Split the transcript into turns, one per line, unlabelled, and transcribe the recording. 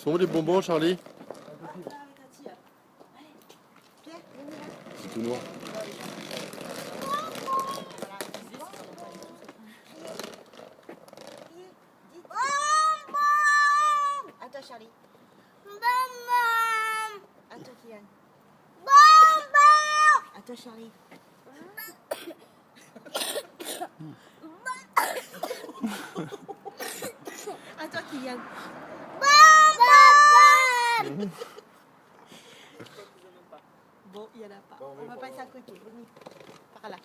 Sont où les bonbons, Charlie? C'est tout noir.
À toi, Charlie. À toi, Kylian. À toi, Charlie. À toi, Kylian. Bon, il n'y en a pas. On va passer à côté. Venez. Par là.